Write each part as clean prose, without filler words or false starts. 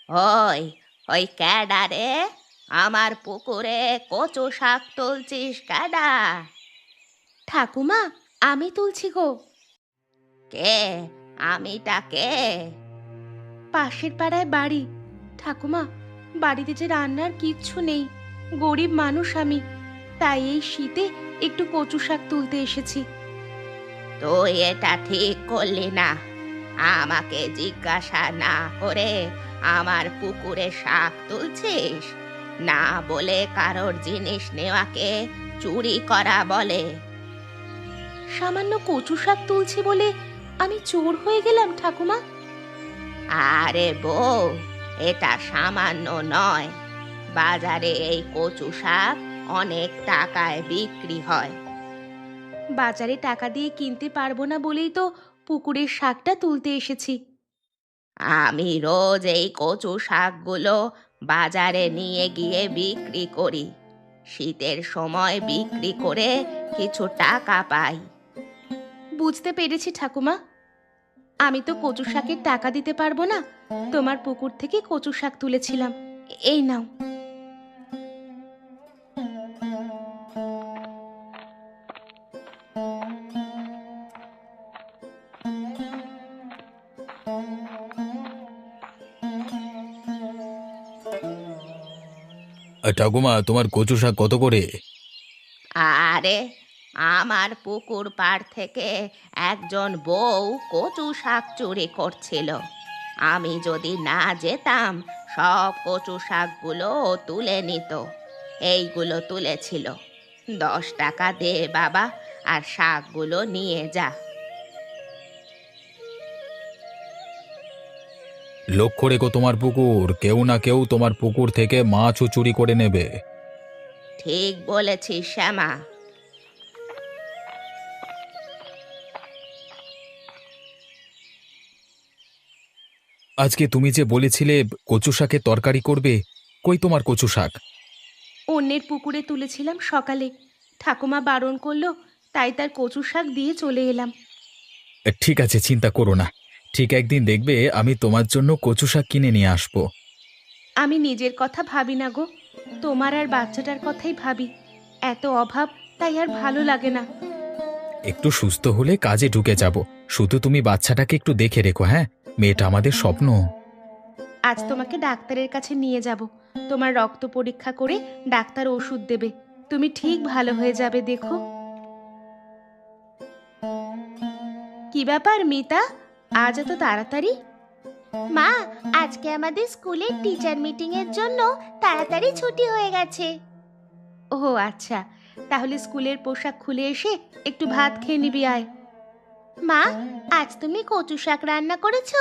ওই ওই ক্যাডা রে, আমার পুকুরে কচু শাক তুলছিস ক্যাডা? ঠাকুমা, আমি তুলছি গো। কে? আমিটা কে? পাশের পাড়ায় বাড়ি। ঠাকুমা, বাড়িতে যে রান্নার কিচ্ছু নেই, গরিব মানুষ আমি, তাই এই শীতে একটু কচু শাক তুলতে এসেছি। তুই এটা ঠিক করলি না। আমাকে জিজ্ঞাসা না করে আমার পুকুরে শাক তুলছিস? না বলে কারোর জিনিস নেওয়াকে চুরি করা বলে। সামান্য কচু শাক তুলছি বলে আমি চোর হয়ে গেলাম ঠাকুমা? আরে বউ, এটা সামান্য নয়। বাজারে এই কচু শাক অনেক টাকায় বিক্রি হয়। বাজারে টাকা দিয়ে কিনতে পারবো না বলেই তো পুকুরের শাকটা তুলতে এসেছি। আমি রোজ এই কচু শাকগুলো বাজারে নিয়ে গিয়ে বিক্রি করি। শীতের সময় বিক্রি করে কিছু টাকা পাই। বুঝতে পেরেছি ঠাকুমা, আমি তো কচু শাকের টাকা দিতে পারবো না, তোমার পুকুর থেকে কচু শাক তুলেছিলাম, এই নাও। ঠাকুমা, তোমার কচু শাক কত করে? আরে, আমার পুকুর পাড় থেকে একজন বউ কচু শাক চুরি করছিল। আমি যদি না যেতাম, সব কচু শাকগুলো ও তুলে নিত। এইগুলো তুলেছিল। 10 টাকা দে বাবা, আর শাকগুলো নিয়ে যা। লক্ষ্য রেখো তোমার পুকুর, কেউ না কেউ তোমার পুকুর থেকে মাছও চুরি করে নেবে। ঠিক বলেছিস শ্যামা। আজকে তুমি যে বলেছিলে কচু শাকের তরকারি করবে, কই তোমার কচু শাক? অন্যের পুকুরে তুলেছিলাম সকালে, ঠাকুমা বারণ করলো, তাই তার কচু শাক দিয়ে চলে এলাম। ঠিক আছে, চিন্তা করো না। ঠিক একদিন দেখবে আমি তোমার জন্য কচু শাক কিনে নিয়ে আসবো। আমি নিজের কথা ভাবি না গো, তোমার আর বাচ্চাটার কথাই ভাবি। এত অভাব, তাই আর ভালো লাগে না। একটু সুস্থ হলে কাজে ঢুকে যাব। শুধু তুমি বাচ্চাটাকে একটু দেখে রেখো, হ্যাঁ? মেয়েটা আমাদের স্বপ্ন। আজ তোমাকে ডাক্তারের কাছে নিয়ে যাব, তোমার রক্ত পরীক্ষা করে ডাক্তার ওষুধ দেবে, তুমি ঠিক ভালো হয়ে যাবে, দেখো। কি ব্যাপার মিতা, আজ এত তাড়াতাড়ি? মা, আজকে আমাদের স্কুলের টিচার মিটিং এর জন্য তাড়াতাড়ি ছুটি হয়ে গেছে। ও আচ্ছা, তাহলে স্কুলের পোশাক খুলে এসে একটু ভাত খেয়ে নিবি, আয়। মা, আজ তুমি কচু শাক রান্না করেছো?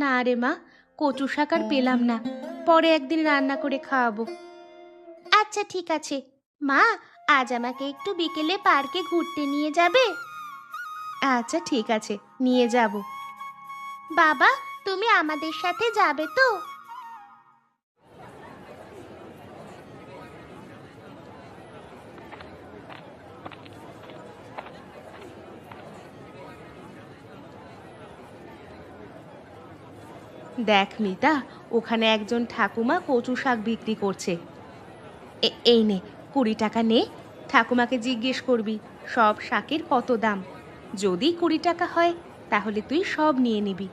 না রে মা, কচু শাক আর পেলাম না, পরে একদিন রান্না করে খাওয়াবো। আচ্ছা ঠিক আছে। মা, আজ আমাকে একটু বিকেলে পার্কে ঘুরতে নিয়ে যাবে? আচ্ছা ঠিক আছে, নিয়ে যাব। বাবা, তুমি আমাদের সাথে যাবে তো? দেখ মিতা, ওখানে একজন ঠাকুমা কচু শাক বিক্রি করছে। এই নে, 20 টাকা নে, ঠাকুমাকে জিজ্ঞেস করবি সব শাকের কত দাম। যদি 20 টাকা হয়, তাহলে তুই সব নিয়ে নিবি।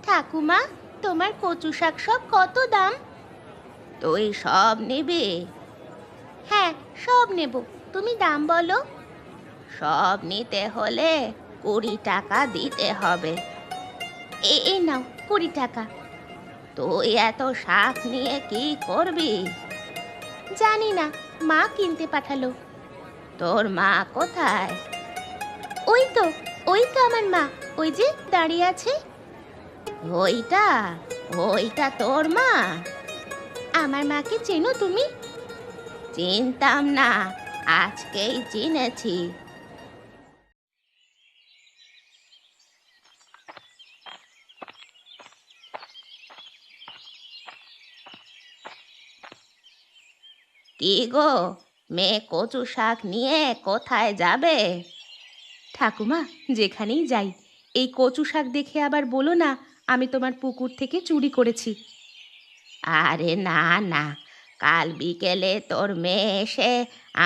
ঠাকুমা, তোমার কচু শাক সব কত দাম? তুই সব নিবি? হ্যাঁ, সব নেব, তুমি দাম বলো। সব নিতে হলে 20 টাকা দিতে হবে। এই নাও 20 টাকা। তুই এত শাক নিয়ে কি করবি? জানি না, মা কিনতে পাঠালো। তোর মা কোথায়? ওই তো, ওই তো আমার মা, ওই যে দাঁড়িয়ে আছে। ওইটা? ওইটা তোর মা? আমার মাকে চেনো তুমি? চিনতাম না, আজকেই চিনেছি। কি গো, মেয়ে কচু শাক নিয়ে কোথায় যাবে? ঠাকুমা, যেখানেই যাই এই কচু শাক দেখে আবার বলো না আমি তোমার পুকুর থেকে চুরি করেছি। আরে না না, কাল বিকেলে তোর মেয়ে এসে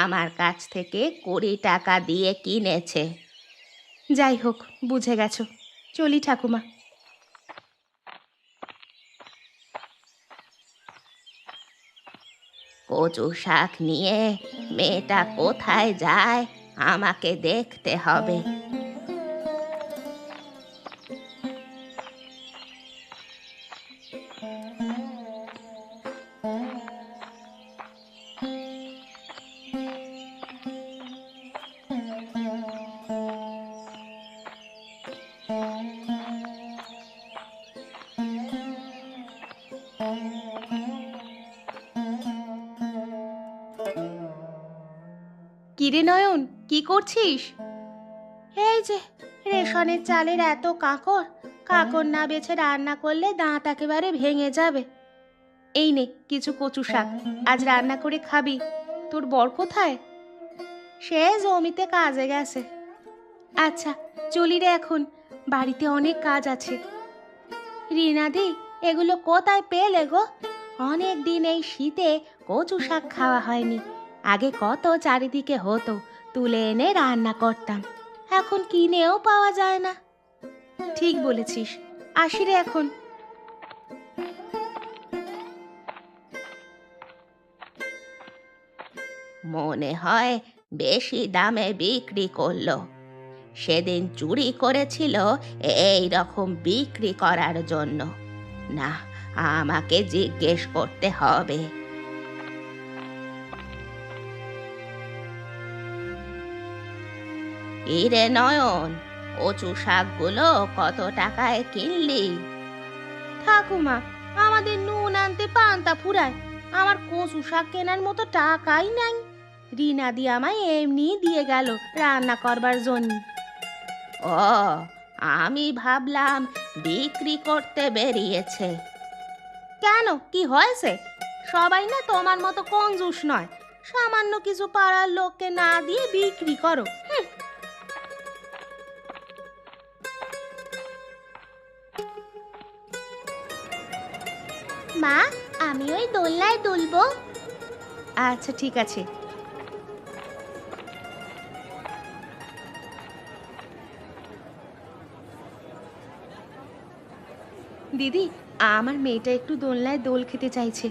আমার কাছ থেকে 20 টাকা দিয়ে কিনেছে। যাই হোক, বুঝে গেছো, চলি ঠাকুমা। কচু শাক নিয়ে মেয়েটা কোথায় যায় আমাকে দেখতে হবে। কিরে নয়ন, কি করছিস? এই যে রেশনের চালের এত কাঁকড়, কাঁকড় না বেছে রান্না করলে দাঁত একেবারে ভেঙে যাবে। এই নে কিছু কচু শাক, আজ রান্না করে খাবি। তোর বর কোথায়? সে জমিতে কাজে গেছে। আচ্ছা, চলি রে এখন, বাড়িতে অনেক কাজ আছে। রিনাদি, এগুলো কোথায় পেলে গো? অনেক দিন এই শীতে কচু শাক খাওয়া হয়নি। আগে কত চারিদিকে হতো, তুলে এনে রান্না করতাম। এখন কিনেও পাওয়া যায় না। ঠিক বলেছিস, আসি রে এখন। মনে হয় বেশি দামে বিক্রি করলো। সেদিন চুরি করেছিল এই রকম বিক্রি করার জন্য। না, আমাকে জিজ্ঞেস করতে হবে। ইরে নয়ন, কচু শাকগুলো কত টাকায় কিনলি? ঠাকুমা, আমাদের নুন আনতে পান্তা ফুরায়, আমার কচু শাক কেনার মতো টাকাই নাই। রিনাদি আমায় এমনি দিয়ে গেল রান্না করবার জন্য। ও, আমি ভাবলাম বিক্রি করতে বেরিয়েছে। কেন, কি হয়েছে? সবাই না তোমার মতো কঞ্জুস নয়। সামান্য কিছু পাড়ার লোককে না দিয়ে বিক্রি করো। মা, আমি ওই দোলনায় দুলবো। আচ্ছা ঠিক আছে। দিদি, আমার মেয়েটা একটু দোলনায় দোল খেতে চাইছে।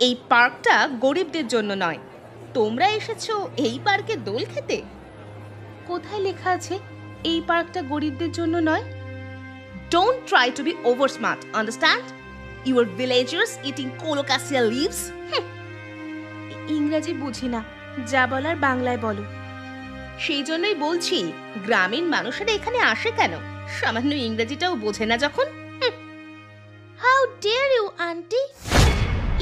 এই পার্কটা গরিবদের জন্য নয়। তোমরা এসেছো এই পার্কে দোল খেতে? কোথায় লেখা আছে এই পার্কটা গরিবদের জন্য নয়? Don't try to be over smart, understand? You are villagers eating colocasia leaves. ইংরাজি বুঝি না, যা বলার বাংলায় বলো। সেই জন্যই বলছি, গ্রামীণ মানুষেরা এখানে আসে কেন? সামান্য ইংরেজিটাও বোঝে না যখন। How dare you, auntie?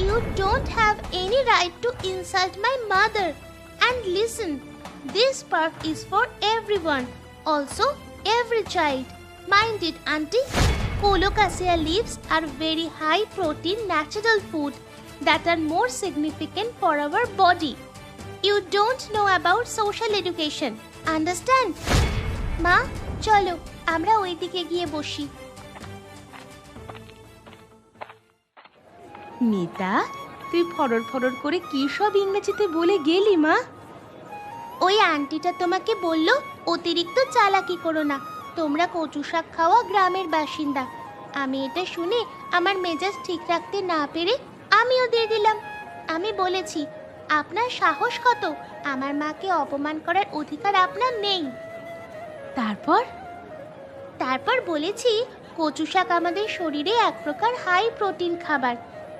You don't have any right to insult my mother. And listen, this park is for everyone, also every child. Mind it, auntie. Colocasia leaves are very high protein natural food that are more significant for our body. You don't know about social education, understand? মা, চলো আমরা ওইদিকে গিয়ে বসি। মিতা, তুই ফরর ফরর করে কি সব ইংরেজিতে বলে গেলি মা? ওই আন্টিটা তোমাকে বললো অতিরিক্ত চালাকি করো না, তোমরা কচু শাক খাওয়া গ্রামের বাসিন্দা। আমি এটা শুনে আমার মেজাজ ঠিক রাখতে না পেরে আমিও দিয়ে দিলাম। আমি বলেছি, আপনার সাহস কত, আমার মাকে অপমান করার অধিকার আপনার নেই। তারপর বলেছি কচু শাক আমাদের শরীরে এক প্রকার হাই প্রোটিন খাবার।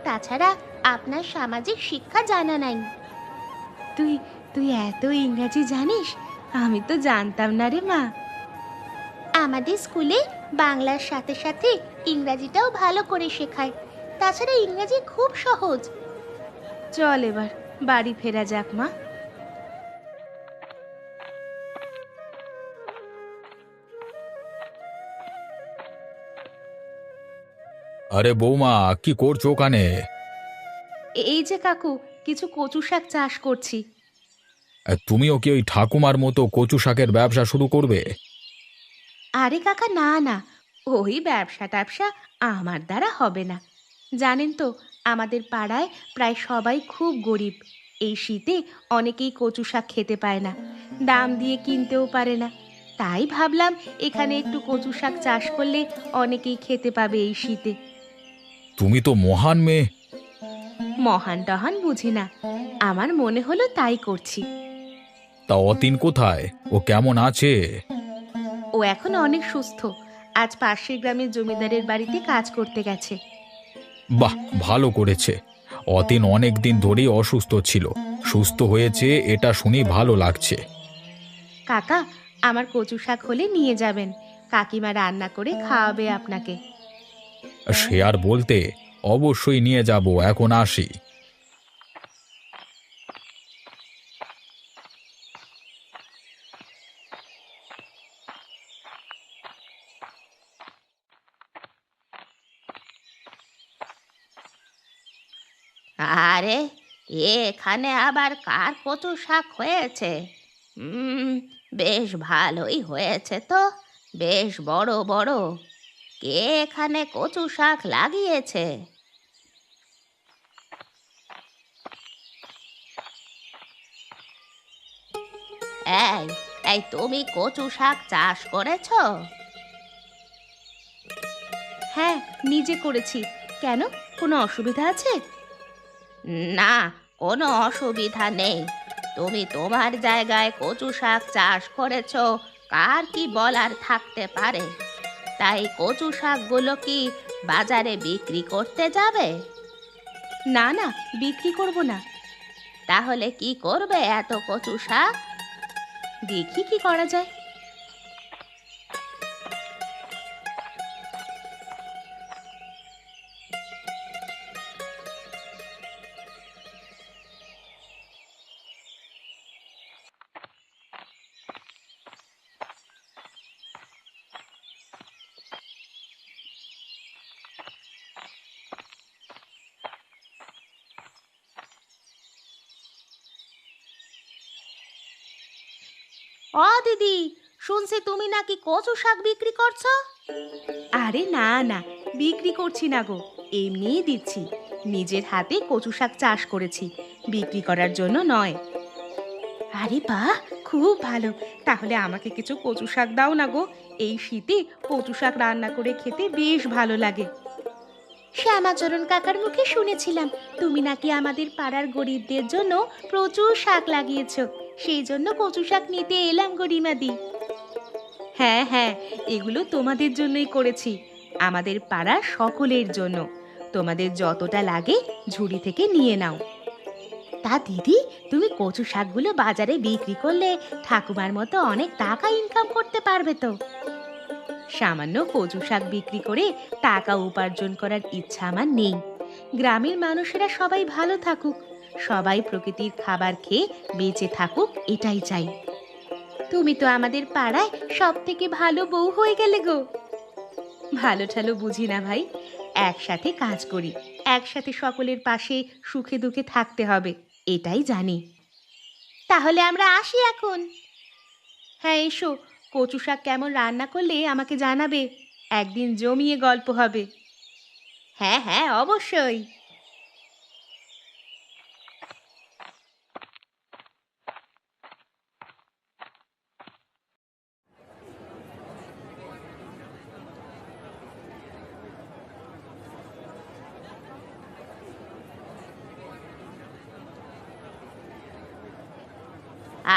তাছাড়া আপনার সামাজিক শিক্ষা জানা নাই। তুই তুই এত ইংরাজি জানিস? আমি তো জানতাম না রে মা। আমাদের স্কুলে বাংলার সাথে সাথে ইংরাজিটাও ভালো করে শেখায়। তাছাড়া ইংরাজি খুব সহজ। চল এবার বাড়ি ফেরা যাক মা। আরে বৌমা, কি করছো ওখানে? এই যে কাকু, কিছু কচু শাক চাষ করছি, তুমিও কি ওই ঠাকুমার মতো কচু শাকের ব্যবসা শুরু করবে? আরে কাকা, না না, ওই ব্যবসা ট্যাবসা আমার দ্বারা হবে না। জানেন তো, আমাদের পাড়ায় প্রায় সবাই খুব গরিব। এই শীতে অনেকেই কচু শাক খেতে পায় না, দাম দিয়ে কিনতেও পারে না। তাই ভাবলাম এখানে একটু কচু শাক চাষ করলে অনেকেই খেতে পাবে এই শীতে। তুমি তো মহান মেয়ে। মহান টহান বুঝি না, আমার মনে হলো তাই করছি। তা অতীন কোথায়? ও কেমন আছে? ও এখন অনেক সুস্থ, আজ পাশের গ্রামের জমিদারের বাড়িতে কাজ করতে গেছে। বাহ, ভালো করেছে। অতীন অনেক দিন ধরেই অসুস্থ ছিল, সুস্থ হয়েছে এটা শুনে ভালো লাগছে। কাকা, আমার কচু শাক হলে নিয়ে যাবেন, কাকিমা রান্না করে খাওয়াবে আপনাকে। সে আর বলতে, অবশ্যই নিয়ে যাব, এখন আসি। আরে, এখানে আবার কার কচু শাক হয়েছে? বেশ ভালোই হয়েছে তো, বেশ বড় বড়। কে এখানে কচু শাক লাগিয়েছে? এই এই তুমি কচু শাক চাষ করেছো? হ্যাঁ, নিজে করেছি। কেন, কোনো অসুবিধা আছে? না, কোনো অসুবিধা নেই। তুমি তোমার জায়গায় কচু শাক চাষ করেছো, কার কি বলার থাকতে পারে? তাই কচু শাকগুলো কি বাজারে বিক্রি করতে যাবে? না না, বিক্রি করব না। তাহলে কি করবে এত কচু শাক? দেখি কি করা যায়। ও দিদি, শুনছি তুমি নাকি কচু শাক বিক্রি করছো? আরে না না, বিক্রি করছি না গো, এমনিই দিচ্ছি। নিজের হাতে কচু শাক চাষ করেছি, বিক্রি করার জন্য নয়। আরে বাহ, খুব ভালো। তাহলে আমাকে কিছু কচু শাক দাও না গো, এই শীতে কচু শাক রান্না করে খেতে বেশ ভালো লাগে। শ্যামাচরণ কাকার মুখে শুনেছিলাম তুমি নাকি আমাদের পাড়ার গরিবদের জন্য প্রচুর শাক লাগিয়েছো, সেই জন্য কচু শাক নিতে এলাম গরিমাদি। হ্যাঁ হ্যাঁ, এগুলো তোমাদের জন্যই করেছি, আমাদের পাড়ার সকলের জন্য। তোমাদের যতটা লাগে ঝুড়ি থেকে নিয়ে নাও। তা দিদি, তুমি কচু শাকগুলো বাজারে বিক্রি করলে ঠাকুমার মতো অনেক টাকা ইনকাম করতে পারবে তো। সামান্য কচু শাক বিক্রি করে টাকা উপার্জন করার ইচ্ছা আমার নেই। গ্রামের মানুষেরা সবাই ভালো থাকুক, সবাই প্রকৃতির খাবার খেয়ে বেঁচে থাকুক, এটাই চাই। তুমি তো আমাদের পাড়ায় সব থেকে ভালো বউ হয়ে গেলে গো। ভালো ঠালো বুঝি না ভাই, একসাথে কাজ করি, একসাথে সকলের পাশে সুখে দুঃখে থাকতে হবে, এটাই জানি। তাহলে আমরা আসি এখন। হ্যাঁ এসো, কচু শাক কেমন রান্না করলে আমাকে জানাবে, একদিন জমিয়ে গল্প হবে। হ্যাঁ হ্যাঁ, অবশ্যই।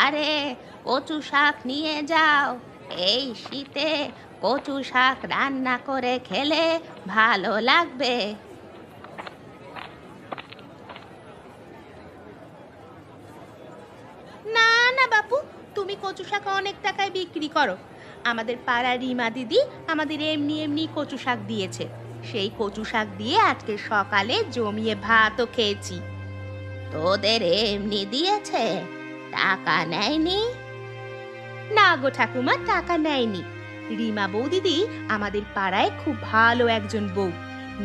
আরে, কচু শাক নিয়ে যাও। এই শীতে কচু শাক রান্না করে খেলে ভালো লাগবে। না না বাপু, তুমি কচু শাক অনেক টাকায় বিক্রি করো। আমাদের পাড়ার রিমা দিদি আমাদের এমনি এমনি কচু শাক দিয়েছে, সেই কচু শাক দিয়ে আজকে সকালে জমিয়ে ভাতও খেয়েছি। তোদের এমনি দিয়েছে, টাকা নেয়নি? না গো ঠাকুমা, টাকা নেয়নি। রিমা বৌদিদি আমাদের পাড়ায় খুব ভালো একজন বউ,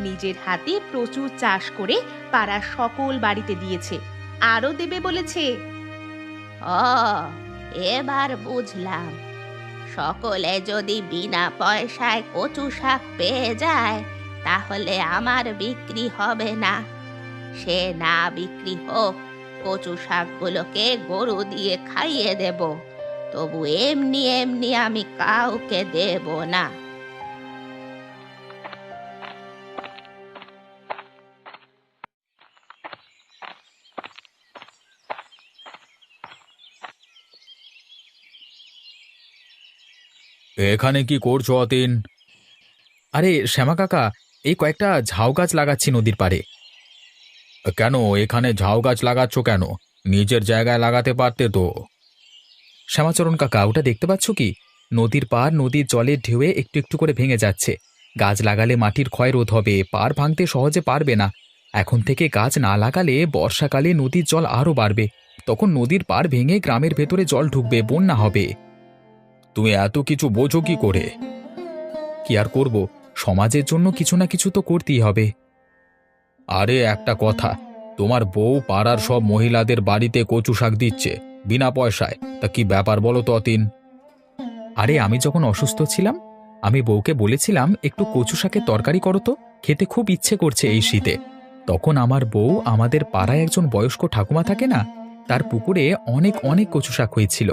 নিজের হাতে প্রচুর চাষ করে পাড়ার সকল বাড়িতে দিয়েছে, আরও দেবে বলেছে। ও, এবার বুঝলাম। সকলে যদি বিনা পয়সায় কচু শাক পেয়ে যায় তাহলে আমার বিক্রি হবে না। সে না বিক্রি হোক, কচু শাকগুলোকে গরু দিয়ে খাইয়ে দেব, তবু এমনি এমনি আমি কাউকে দেব না। এখানে কি করছো অতীন? আরে শ্যামা কাকা, এই কয়েকটা ঝাউ গাছ লাগাচ্ছি নদীর পাড়ে। কেন এখানে ঝাউ গাছ লাগাচ্ছ কেন? নিজের জায়গায় লাগাতে পারতে তো। শ্যামাচরণ কাকা, ওটা দেখতে পাচ্ছ কি? নদীর পাড় নদীর জলের ঢেউয়ে একটু একটু করে ভেঙে যাচ্ছে। গাছ লাগালে মাটির ক্ষয় রোধ হবে, পাড় ভাঙতে সহজে পারবে না। এখন থেকে গাছ না লাগালে বর্ষাকালে নদীর জল আরও বাড়বে। তখন নদীর পাড় ভেঙে গ্রামের ভেতরে জল ঢুকবে, বন্যা হবে। তুমি এত কিছু বোঝো কি করে? কি আর করব, সমাজের জন্য কিছু না কিছু তো করতেই হবে। আরে একটা কথা, তোমার বউ পাড়ার সব মহিলাদের বাড়িতে কচু শাক দিচ্ছে বিনা পয়সায়, তা কি ব্যাপার বলো তো অতীন? আরে আমি যখন অসুস্থ ছিলাম, আমি বউকে বলেছিলাম একটু কচু শাকের তরকারি করো তো, খেতে খুব ইচ্ছে করছে এই শীতে। তখন আমার বউ আমাদের পাড়ায় একজন বয়স্ক ঠাকুমা থাকে না, তার পুকুরে অনেক অনেক কচু শাক হয়েছিল।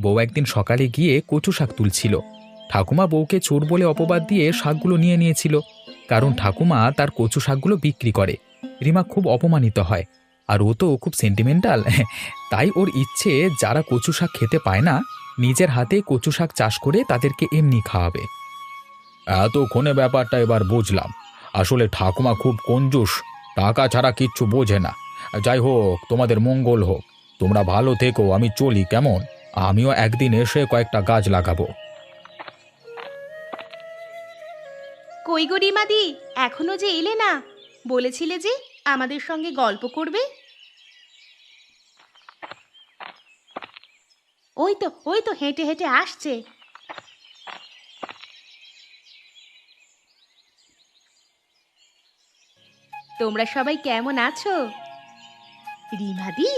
বউ একদিন সকালে গিয়ে কচু শাক তুলছিল। ঠাকুমা বউকে চোর বলে অপবাদ দিয়ে শাকগুলো নিয়ে নিয়েছিল, কারণ ঠাকুমা তার কচু শাকগুলো বিক্রি করে। রিমা খুব অপমানিত হয়, আর ও তো খুব সেন্টিমেন্টাল। তাই ওর ইচ্ছে যারা কচু শাক খেতে পায় না, নিজের হাতে কচু শাক চাষ করে তাদেরকে এমনি খাওয়াবে। এতক্ষণে ব্যাপারটা এবার বুঝলাম। আসলে ঠাকুমা খুব কঞ্জুস, টাকা ছাড়া কিচ্ছু বোঝে না। যাই হোক, তোমাদের মঙ্গল হোক। তোমরা ভালো থেকো, আমি চলি কেমন? আমিও একদিন এসে কয়েকটা গাছ লাগাবো। কই গো রিমাদি, এখনো যে এলে না? বলেছিলে যে আমাদের সঙ্গে গল্প করবে। ওই তো হেঁটে হেঁটে আসছে। তোমরা সবাই কেমন আছো? রিমাদি,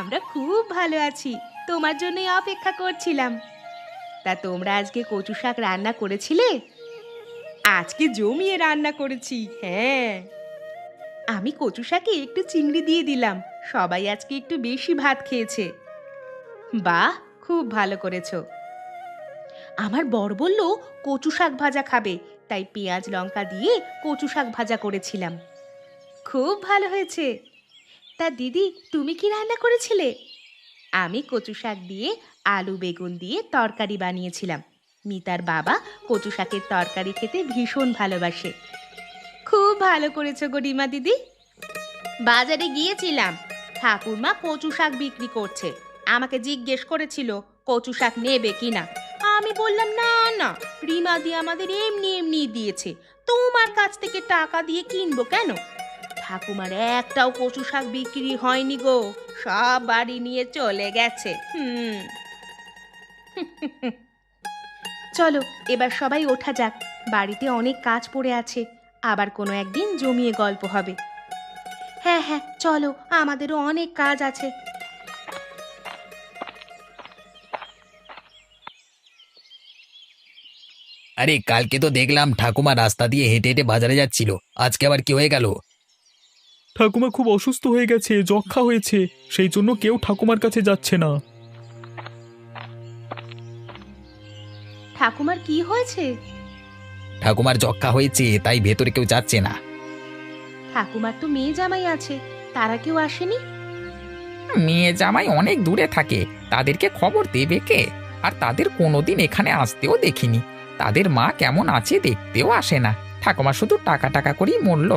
আমরা খুব ভালো আছি, তোমার জন্যই অপেক্ষা করছিলাম। তা তোমরা আজকে কচু শাক রান্না করেছিলে? আজকে জমিয়ে রান্না করেছি, হ্যাঁ। আমি কচু শাকে একটু চিংড়ি দিয়ে দিলাম, সবাই আজকে একটু বেশি ভাত খেয়েছে। বাহ, খুব ভালো করেছো। আমার বর বলল কচু শাক ভাজা খাবে, তাই পেঁয়াজ লঙ্কা দিয়ে কচু শাক ভাজা করেছিলাম। খুব ভালো হয়েছে। তা দিদি, তুমি কি রান্না করেছিলে? আমি কচু শাক দিয়ে আলু বেগুন দিয়ে তরকারি বানিয়েছিলাম। মিতার বাবা কচু শাকের তরকারি খেতে ভীষণ ভালোবাসে। খুব ভালো করেছো গো রিমা দিদি। বাজারে গিয়েছিলাম, ঠাকুরমা কচু শাক বিক্রি করছে। আমাকে জিজ্ঞেস করেছিল কচু শাক নেবে কিনা। আমি বললাম না না, রিমাদি আমাদের এমনি এমনি দিয়েছে, তোমার কাছ থেকে টাকা দিয়ে কিনবো কেন। ঠাকুমার একটাও কচু শাক বিক্রি হয়নি গো, সব বাড়ি নিয়ে চলে গেছে। চলো এবার সবাই ওঠা যাক, বাড়িতে অনেক কাজ পড়ে আছে, আবার কোনো একদিন জমিয়ে গল্প হবে। হ্যাঁ হ্যাঁ, চলো, আমাদেরও অনেক কাজ আছে। আরে কালকে তো দেখলাম ঠাকুমা রাস্তা দিয়ে হেঁটে হেঁটে বাজারে যাচ্ছিল, আজকে আবার কি হয়ে গেল? ঠাকুমা খুব অসুস্থ হয়ে গেছে, যক্ষ্মা হয়েছে, সেই জন্য কেউ ঠাকুমার কাছে যাচ্ছে না। ঠাকুমার কি হয়েছে? ঠাকুমার যক্ষ্মা হয়েছে, তাই ভেতরে কেউ যাচ্ছে না। ঠাকুমার তো মেয়ে জামাই আছে, তারা কেউ আসেনি? মেয়ে জামাই অনেক দূরে থাকে, তাদেরকে খবর দেবে কে? আর তাদের কোনোদিন এখানে আসতেও দেখিনি। তাদের মা কেমন আছে দেখতেও আসে না। ঠাকুমা শুধু টাকা টাকা করেই মরল।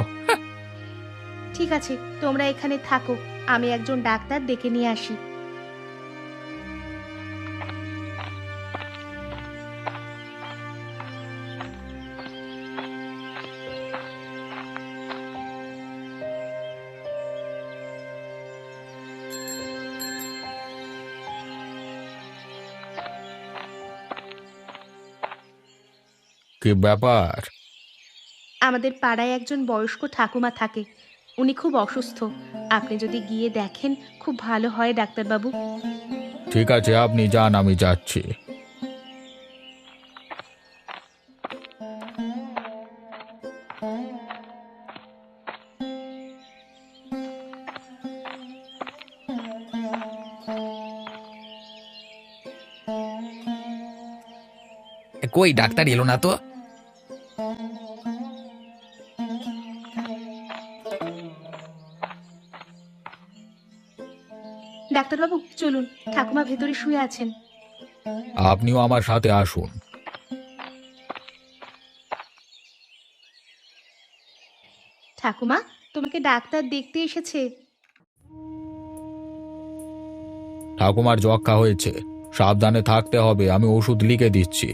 ঠিক আছে, তোমরা এখানে থাকো, আমি একজন ডাক্তার ডেকে নিয়ে আসি। কি ব্যাপার? আমাদের পাড়ায় একজন বয়স্ক ঠাকুমা থাকে, উনি খুব অসুস্থ। আপনি যদি গিয়ে দেখেন খুব ভালো হয় ডাক্তারবাবু। ঠিক আছে, আপনি যান, আমি যাচ্ছি। কই ডাক্তার এলো না তো? ডাক্তারবাবু চলুন, ঠাকুমা ভেতরে শুয়ে আছেন। আপনিও আমার সাথে আসুন। ঠাকুমা, তোমাকে ডাক্তার দেখতে এসেছে। ঠাকুমার যক্ষা হয়েছে, সাবধানে থাকতে হবে। আমি ওষুধ লিখে দিচ্ছি।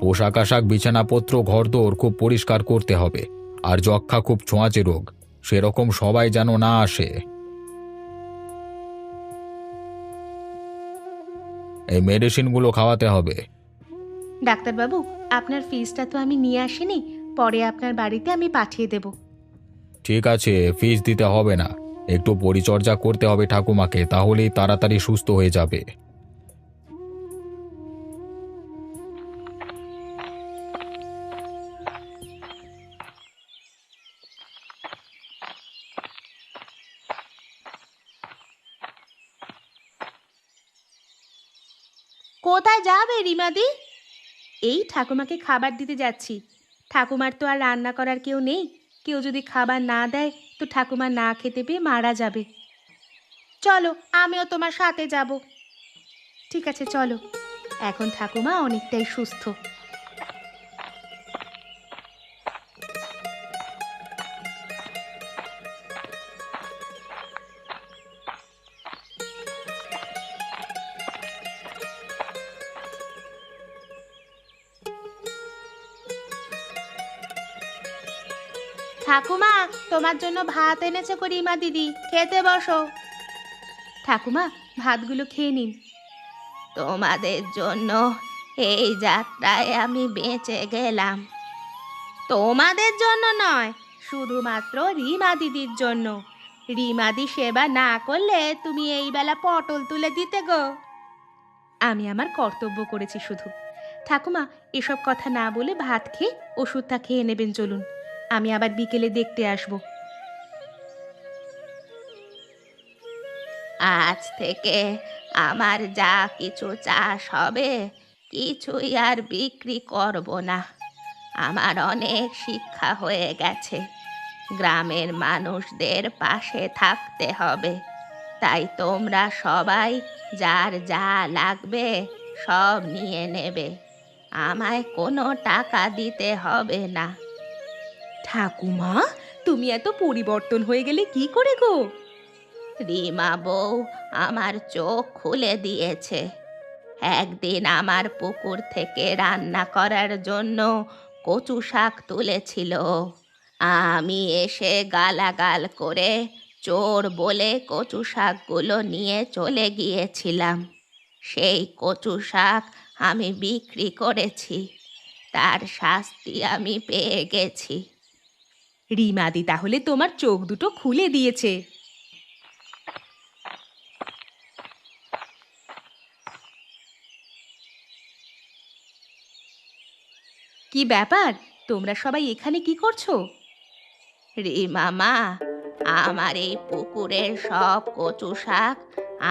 পোশাক আশাক, বিছানাপত্র, ঘরদোর খুব পরিষ্কার করতে হবে। আর যক্ষা খুব ছোঁয়াচে রোগ, সেরকম সবাই যেন না আসে। এই মেডিসিনগুলো খাওয়াতে হবে। ডাক্তারবাবু, আপনার ফিসটা তো আমি নিয়ে আসিনি, পরে আপনার বাড়িতে আমি পাঠিয়ে দেব। ঠিক আছে, ফিস দিতে হবে না। একটু পরিচর্যা করতে হবে ঠাকুমাকে, তাহলেই তাড়াতাড়ি সুস্থ হয়ে যাবে। কোথায় যাবে রিমাদি? এই ঠাকুমাকে খাবার দিতে যাচ্ছি। ঠাকুমার তো আর রান্না করার কেউ নেই। কেউ যদি খাবার না দেয় তো ঠাকুমা না খেতে পেয়ে মারা যাবে। চলো, আমিও তোমার সাথে যাব। ঠিক আছে চলো। এখন ঠাকুমা অনেকটাই সুস্থ। ঠাকুমা, তোমার জন্য ভাত এনেছে করিমা দিদি, খেতে বসো। ঠাকুমা, ভাতগুলো খেয়ে নিন। তোমাদের জন্য এই যাত্রায় আমি বেঁচে গেলাম। তোমাদের জন্য নয়, শুধুমাত্র রিমা দিদির জন্য। রিমাদি সেবা না করলে তুমি এই বেলা পটল তুলে দিতে গো। আমি আমার কর্তব্য করেছি শুধু। ঠাকুমা, এসব কথা না বলে ভাত খেয়ে ওষুধটা খেয়ে নেবেন। চলুন, আমি আবার বিকেলে দেখতে আসব। আজ থেকে আমার যা কিছু চাষ হবে কিছুই আর বিক্রি করব না। আমার অনেক শিক্ষা হয়ে গেছে। গ্রামের মানুষদের পাশে থাকতে হবে। তাই তোমরা সবাই যার যা লাগবে সব নিয়ে নেবে। আমায় কোনো টাকা দিতে হবে না। ঠাকুমা, তুমি এত পরিবর্তন হয়ে গেলে কি করে গো? রিমা বউ আমার চোখ খুলে দিয়েছে। একদিন আমার পুকুর থেকে রান্না করার জন্য কচু শাক তুলেছিল। আমি এসে গালাগাল করে চোর বলে কচু শাকগুলো নিয়ে চলে গিয়েছিলাম। সেই কচু শাক আমি বিক্রি করেছি। তার শাস্তি আমি পেয়ে গেছি। রিমাদি তাহলে তোমার চোখ দুটো খুলে দিয়েছে। কি ব্যাপার, তোমরা সবাই এখানে কি করছো? রিমা মা, আমার এই পুকুরের সব কচু শাক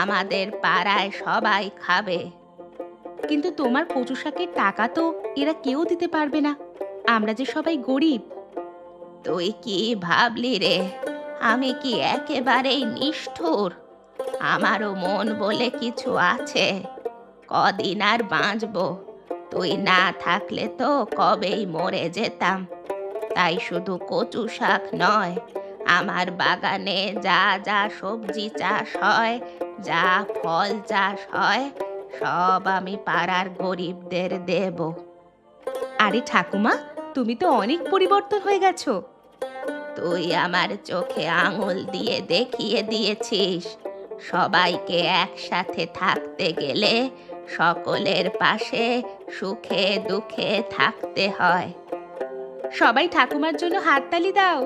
আমাদের পাড়ায় সবাই খাবে। কিন্তু তোমার কচু শাকের টাকা তো এরা কেউ দিতে পারবে না। আমরা যে সবাই গরিব। তুই কি ভাবলি রে? আমি কি একেবারেই নিষ্ঠুর? আমারও মন বলে কিছু আছে। কদিন আর বাঁচবো। তুই না থাকলে তো কবেই মরে যেতাম। তাই শুধু কচু শাক নয়, আমার বাগানে যা যা সবজি চাষ হয়, যা ফল চাষ হয়, সব আমি পাড়ার গরিবদের দেব। আরে ঠাকুমা, তুমি তো অনেক পরিবর্তন হয়ে গেছো। তুই আমার চোখে আঙুল দিয়ে দেখিয়ে দিয়েছিস, সবাইকে একসাথে থাকতে গেলে সকলের পাশে সুখে দুঃখে থাকতে হয়। সবাই ঠাকুমার জন্য হাততালি দাও।